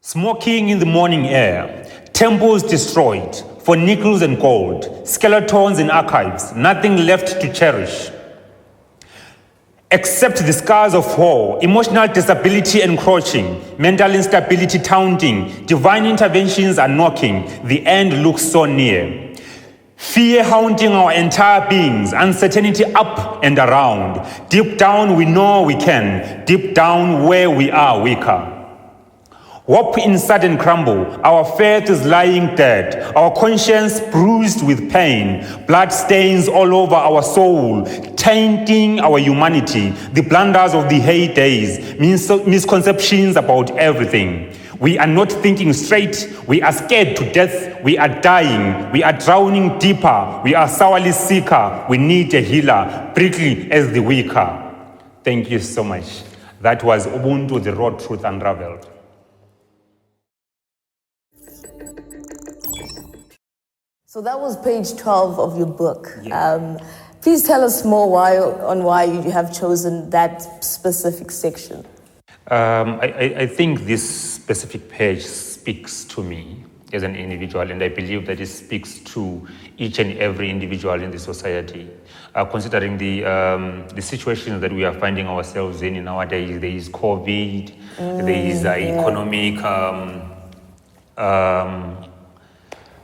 Smoking in the morning air, temples destroyed for nickels and gold, skeletons in archives, nothing left to cherish. Except the scars of war, emotional disability encroaching, mental instability taunting, divine interventions are knocking, the end looks so near. Fear haunting our entire beings, uncertainty up and around. Deep down we know we can, deep down where we are weaker. Hope in sudden crumble, our faith is lying dead, our conscience bruised with pain, blood stains all over our soul, tainting our humanity, the blunders of the heydays, misconceptions about everything. We are not thinking straight, we are scared to death, we are dying, we are drowning deeper, we are sourly sicker, we need a healer, prickly as the weaker. Thank you so much. That was Ubuntu, the Raw Truth Unravelled. So that was page 12 of your book. Yeah. Please tell us more why you have chosen that specific section. I think this specific page speaks to me as an individual, and I believe that it speaks to each and every individual in the society. Considering the situations that we are finding ourselves in nowadays, there is COVID, there is economic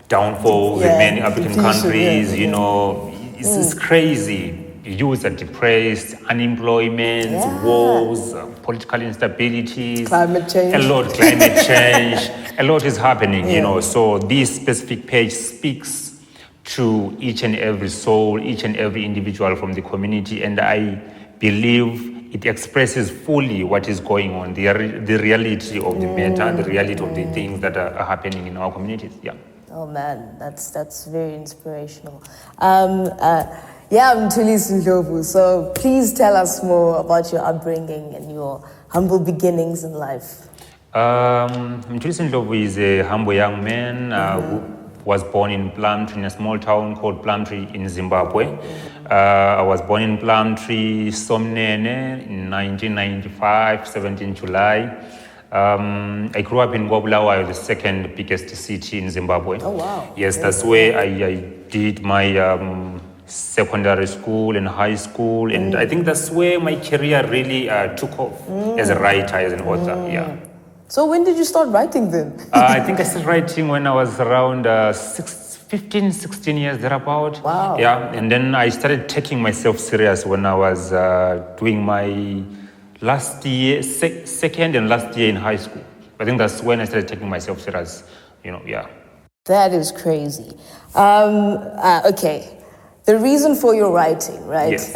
downfalls in many African countries, it's crazy. Youth are depressed, unemployment, wars, political instabilities, climate change. A lot is happening, So this specific page speaks to each and every soul, each and every individual from the community, and I believe it expresses fully what is going on, the reality of the matter, the reality of the things that are happening in our communities. Yeah. Oh man, that's very inspirational. Mthulisi Ndlovu, so please tell us more about your upbringing and your humble beginnings in life. Mthulisi Ndlovu is a humble young man who was born in Plumtree, in a small town called Plumtree in Zimbabwe. I was born in Plumtree, Somnene, in 1995, 17 July. I grew up in Bulawayo, the second biggest city in Zimbabwe. Oh, wow. Yes, that's where I did my secondary school and high school, and I think that's where my career really took off as a writer, as an author. Yeah. So when did you start writing then? I think I started writing when I was around 15, 16 years, thereabout. Wow. Yeah, and then I started taking myself serious when I was doing my last year, second and last year in high school. I think that's when I started taking myself serious, yeah. That is crazy. Okay. The reason for your writing, right? Yes,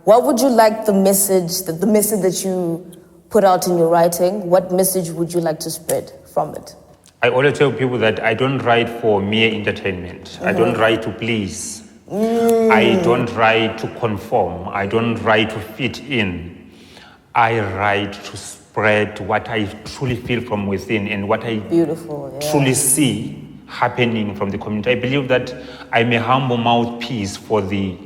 What would you like the message that you put out in your writing, what message would you like to spread from it? I always tell people that I don't write for mere entertainment. I don't write to please. I don't write to conform. I don't write to fit in. I write to spread what I truly feel from within and what I truly see happening from the community. I believe that I'm a humble mouthpiece for the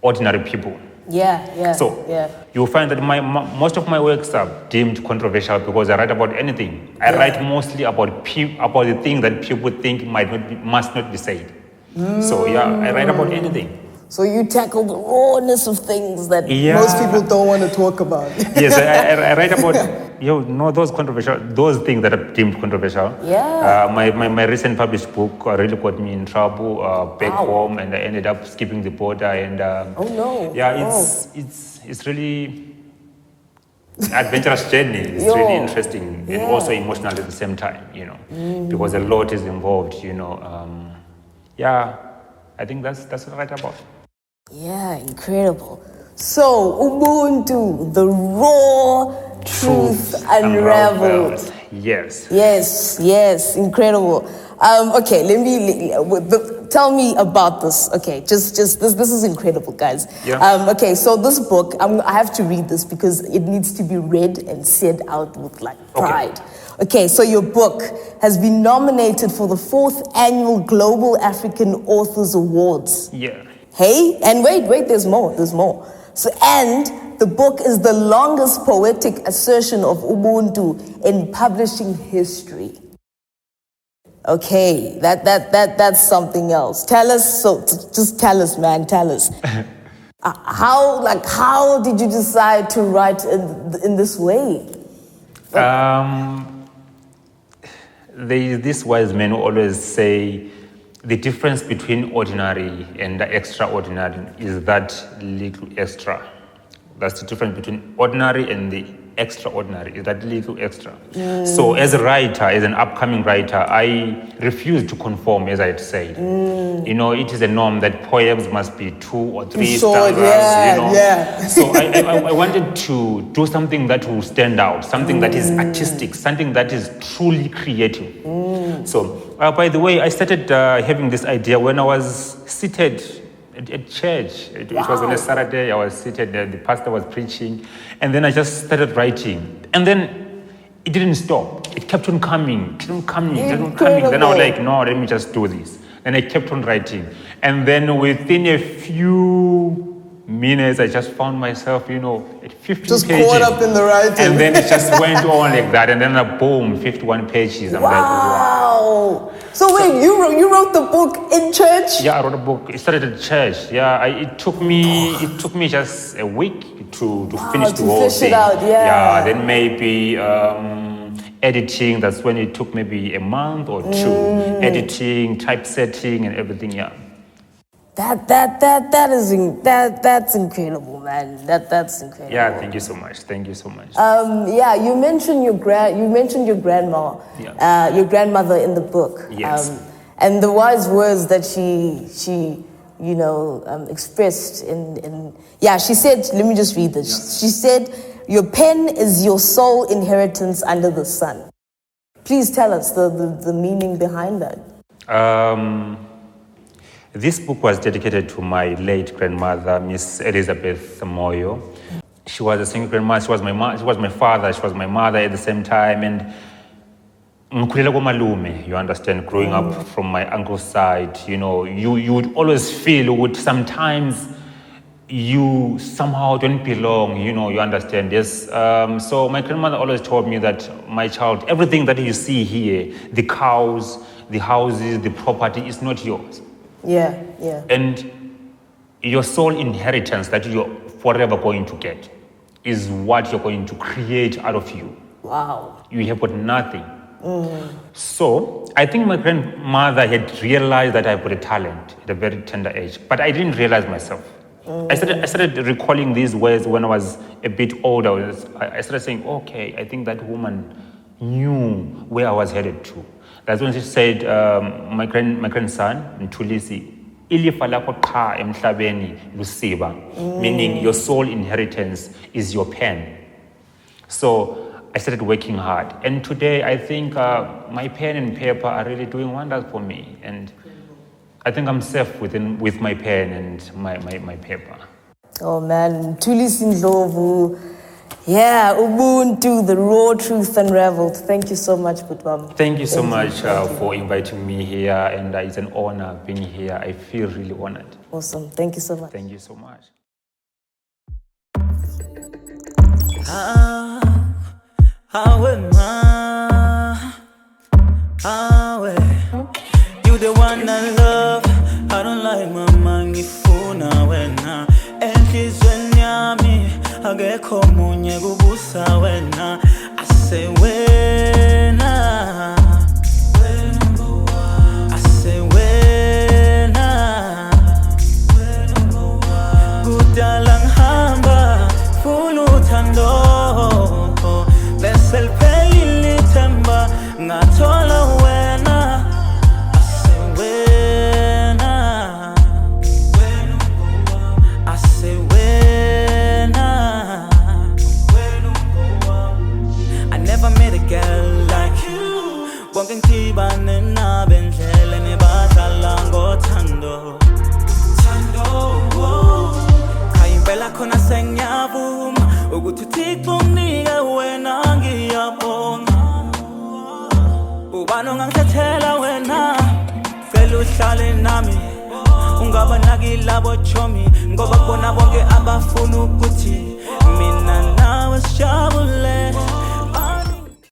ordinary people. You'll find that most of my works are deemed controversial because I write about anything. I write mostly about the things that people think must not be said. I write about anything. So you tackle the rawness of things that most people don't want to talk about. Yes, I write about those things that are deemed controversial. Yeah. My recent published book really got me in trouble back home, and I ended up skipping the border. And it's really an adventurous journey. It's really interesting and also emotional at the same time. Because a lot is involved. I think that's what I write about. Yeah, incredible. So, Ubuntu, the Raw Truth Unravelled. Yes, incredible. Okay, tell me about this. Okay, just this is incredible, guys. Yeah. Okay, so this book, I have to read this because it needs to be read and said out with pride. Okay, so your book has been nominated for the 4th Annual Global African Authors Awards. Yeah. Hey, and wait, there's more. So, and the book is the longest poetic assertion of Ubuntu in publishing history. Okay, that's something else. Tell us, just tell us, man, tell us. How did you decide to write in this way? This wise men always say the difference between ordinary and extraordinary is that little extra. That's the difference between ordinary and the extraordinary, is that little extra. So as a writer, as an upcoming writer, I refuse to conform, as I had said. You know, it is a norm that poems must be 2 or 3 stanzas. So I wanted to do something that will stand out, something that is artistic, something that is truly creative. So, by the way, I started having this idea when I was seated at church. It was on a Saturday. I was seated there. The pastor was preaching. And then I just started writing. And then it didn't stop. It kept on coming. Then I was like, no, let me just do this. And I kept on writing. And then within a few minutes, I just found myself, at 50 just pages. Just caught up in the writing. And then it just went on like that. And then boom, 51 pages. I'm like, wow. So wait, you wrote the book in church? Yeah, I wrote a book. It started at church. Yeah, it took me just a week to finish the whole thing. It out, Then maybe editing. That's when it took maybe a month or 2. Editing, typesetting, and everything. Yeah. That's incredible, man. That's incredible. Yeah, thank you so much. You mentioned your grandma, your grandmother in the book. Yes. And the wise words that she expressed she said, let me just read this. Yeah. She said, "Your pen is your sole inheritance under the sun." Please tell us the meaning behind that. This book was dedicated to my late grandmother, Miss Elizabeth Moyo. She was a single grandmother. She was my mom. She was my father. She was my mother at the same time. And you understand, growing up from my uncle's side, you would always feel sometimes you somehow don't belong. You understand. Yes. So my grandmother always told me that, my child, everything that you see here, the cows, the houses, the property, is not yours. Yeah. And your sole inheritance that you're forever going to get is what you're going to create out of you. Wow. You have got nothing. So I think my grandmother had realized that I've got a talent at a very tender age, but I didn't realize myself. I started recalling these words when I was a bit older. I started saying, okay, I think that woman knew where I was headed to. That's when she said, my grandson, Mthulisi, ilifa lakho qha emhlabeni lusiba, meaning your sole inheritance is your pen. So I started working hard. And today I think my pen and paper are really doing wonders for me. And I think I'm safe with my pen and my paper. Oh man, Mthulisi Ndlovu. Yeah, Ubuntu, the Raw Truth Unravelled. Thank you so much, Butwam. Thank you so much for inviting me here, and it's an honor being here. I feel really honored. Awesome. Thank you so much. Thank you so much. You the one I love. I don't like my money for now when and she's when yummy. I get comunye gubusa wena. I say wena. I say wena. Gudalang hamba fulu tando. Vessel peli temba ngatola wena. I say wena. I say wena. Met a girl like you. Walking tibane na benjele ne batalango tando. Kaimbela kona senyavuma. Ugututik pomniga wena ngiyabonga. Ubano ngangithathela wena. Fela uhlale nami. ungabanaki labo chomi ngoba bona bonke abafuna ukuthi mina nawe sijabule